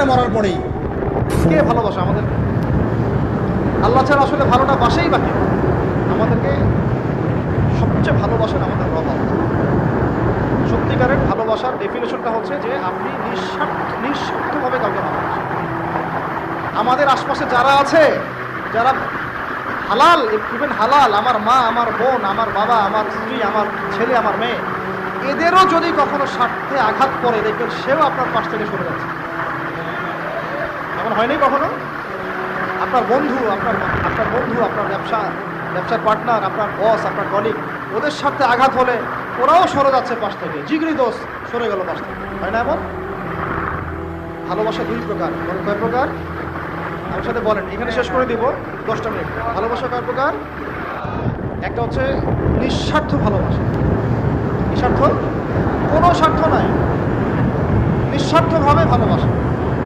মরার পরেই। কে ভালোবাসে আমাদের? আল্লাহ ছাড়া আসলে ভালোটা বাসেই বাকি। আমাদেরকে সবচেয়ে ভালোবাসেন আমাদের রব আল্লাহ। সত্যিকারের ভালোবাসার ডেফিনেশনটা হচ্ছে যে আপনি নিঃস্বার্থভাবে কাউকে ভালোবাসেন। আমাদের আশপাশে যারা আছে, যারা হালাল, ইভেন হালাল, আমার মা, আমার বোন, আমার বাবা, আমার স্ত্রী, আমার ছেলে, আমার মেয়ে, এদেরও যদি কখনো স্বার্থে আঘাত পড়ে, দেখবেন সেও আপনার পাশ থেকে সরে যাচ্ছে। এমন হয়নি কখনো? আপনার বন্ধু, আপনার বন্ধু, আপনার ব্যবসার পার্টনার, আপনার বস, আপনার কলিগ, ওদের সাথে আঘাত হলে ওরাও সরে যাচ্ছে পাশ থেকে। জিগরি দোষ সরে গেল পাশ থেকে, হয় না এমন? ভালোবাসা দুই প্রকার। কয় প্রকার? আমার সাথে বলেন, এখানে শেষ করে দিব 10টা মিনিট। ভালোবাসা কয় প্রকার? একটা হচ্ছে নিঃস্বার্থ ভালোবাসা। নিঃস্বার্থ, কোনো স্বার্থ নাই, নিঃস্বার্থভাবে ভালোবাসা।